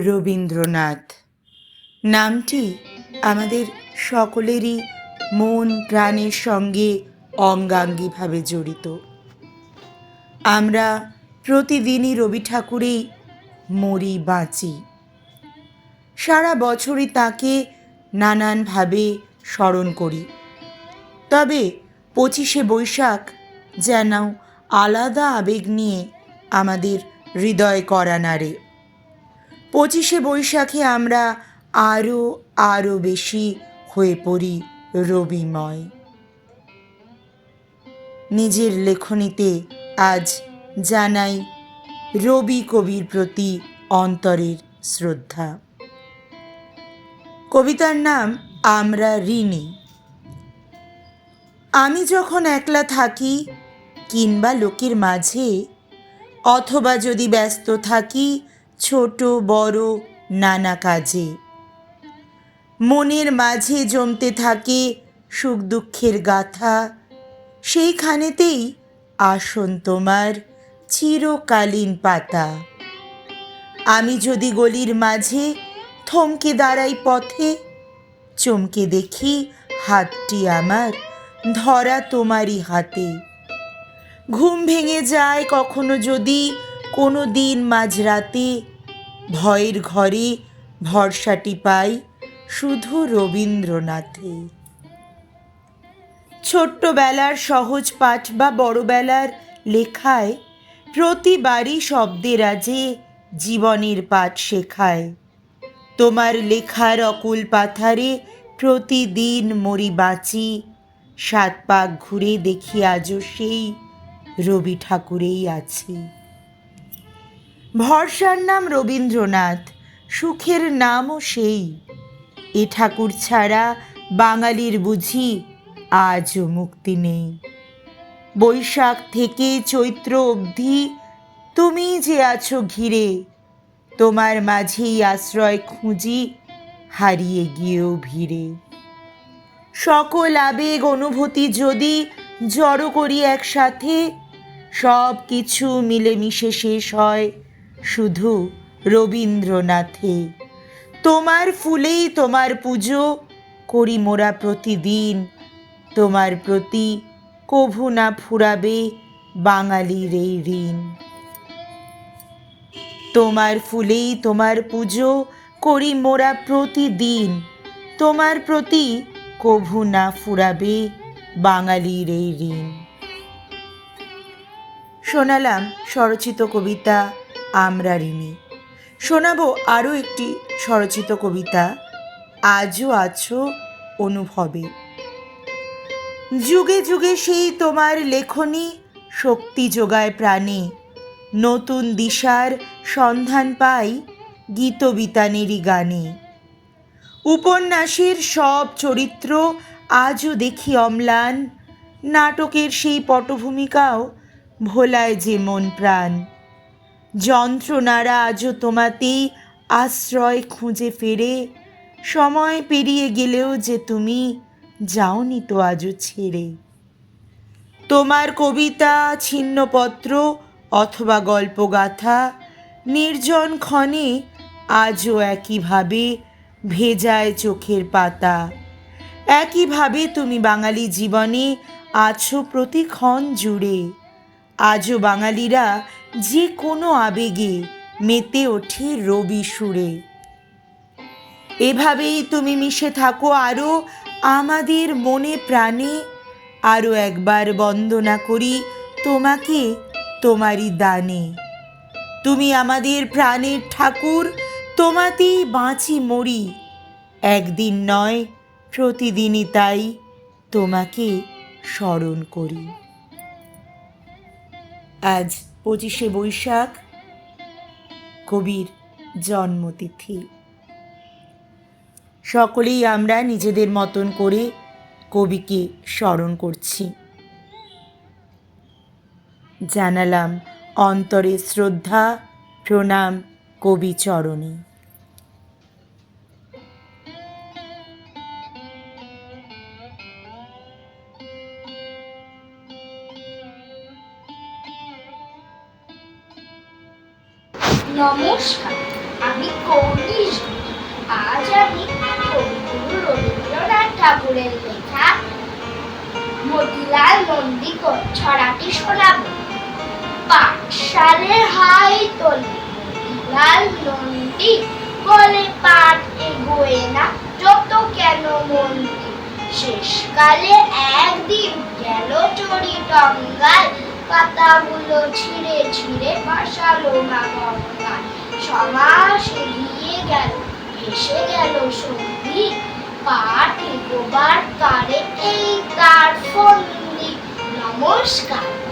রবীন্দ্রনাথ নামটি আমাদের সকলেরই মন প্রাণের সঙ্গে অঙ্গাঙ্গিভাবে জড়িত। আমরা প্রতিদিনই রবি ঠাকুরেই মরি বাঁচি। সারা বছরই তাকে নানানভাবে স্মরণ করি। তবে 25শে বৈশাখ যেন আলাদা আবেগ নিয়ে আমাদের হৃদয় করা নাড়ে। 25শে বৈশাখে আমরা আরও বেশি হয়ে পড়ি রবিময়। নিজের লেখনীতে আজ জানাই রবি কবির প্রতি অন্তরের শ্রদ্ধা। কবিতার নাম আমরা ঋণী। আমি যখন একলা থাকি কিংবা লোকের মাঝে, অথবা যদি ব্যস্ত থাকি ছোট বড় নানা কাজে, মনের মাঝে জমতে থাকে সুখ দুঃখের গাথা, সেইখানেতেই আসন তোমার চিরকালীন পাতা। আমি যদি গলির মাঝে থমকে দাঁড়াই পথে, চমকে দেখি হাতটি আমার ধরা তোমারই হাতে। ঘুম ভেঙে যায় কখনো যদি কোনো দিন মাঝরাতে, ভয়ের ঘরে ভরসাটি পাই শুধু রবীন্দ্রনাথে। ছোট্টবেলার সহজ পাঠ বা বড়বেলার লেখায় প্রতিবারই শব্দের আজে জীবনের পাঠ শেখায়। তোমার লেখার অকুল পাথারে প্রতিদিন মরি বাঁচি, 7 পাক ঘুরে দেখি আজও সেই রবি ঠাকুরেই আছি। ভরসার নাম রবীন্দ্রনাথ, সুখের নামও সেই। এ ঠাকুর ছাড়া বাঙালির বুঝি আজও মুক্তি নেই। বৈশাখ থেকে চৈত্র অবধি তুমি যে আছো ঘিরে, তোমার মাঝেই আশ্রয় খুঁজি হারিয়ে গিয়েও ভিড়ে। সকল আবেগ অনুভূতি যদি জড়ো করি একসাথে, সব কিছু মিলেমিশে শেষ হয় শুধু রবীন্দ্রনাথে। তোমার ফুলেই তোমার পুজো করি মোরা প্রতিদিন, তোমার প্রতি কভু না ফুরাবে বাঙালির এই ঋণ। তোমার ফুলেই তোমার পুজো করি মোরা প্রতিদিন, তোমার প্রতি কভু না ফুরাবে বাঙালির এই ঋণ। শোনালাম স্বরচিত কবিতা আমরা ঋণী। শোনাবো আরও একটি স্বরচিত কবিতা, আজও আছো অনুভবে। যুগে যুগে সেই তোমার লেখনী শক্তি যোগায় প্রাণে, নতুন দিশার সন্ধান পাই গীতবিতানেরই গানে। উপন্যাসের সব চরিত্র আজও দেখি অম্লান, নাটকের সেই পটভূমিকাও ভোলায় যে মন প্রাণ। যন্ত্রণারা আজও তোমাতেই আশ্রয় খুঁজে ফেরে, সময় পেরিয়ে গেলেও যে তুমি যাওনি তো আজও ছেড়ে। তোমার কবিতা ছিন্নপত্র অথবা গল্পগাথা নির্জন ক্ষণে আজও একইভাবে ভেজায় চোখের পাতা। একইভাবে তুমি বাঙালি জীবনে আছো প্রতিক্ষণ জুড়ে। আজও বাঙালিরা যে কোনো আবেগে মেতে ওঠে রবি সুরে। এভাবেই তুমি মিশে থাকো আরও আমাদের মনে প্রাণে। আরও একবার বন্দনা করি তোমাকে তোমারই দানে। তুমি আমাদের প্রাণের ঠাকুর, তোমাতেই বাঁচি মরি। একদিন নয় প্রতিদিনই তাই তোমাকে স্মরণ করি। আজ 25শে বৈশাখ, কবির জন্মতিথি। সকলেই আমরা নিজেদের মতন করে কবিকে স্মরণ করছি। জানালাম অন্তরে শ্রদ্ধা, প্রণাম কবি চরণে। নমস্কার। আমি কৌলিশ। আজ আমি কবিগুরু রবীন্দ্রনাথ ঠাকুরের লেখা মতিলাল নন্দী ছড়াটি শোনাব। পাঠশালে হাই তোলে মতিলাল নন্দী, বলে পাঠ এগোয় না যত কেন মন্ত্রী। শেষকালে একদিন গেল চড়ি টঙ্গায়, পাতাগুলো ছিঁড়ে ছিঁড়ে ভাসালো মা গঙ্গায়। সমাস এগিয়ে গেল, এসে গেল সন্ধি, পাঠ এগোবার তারে এই তার ফন্দি। নমস্কার।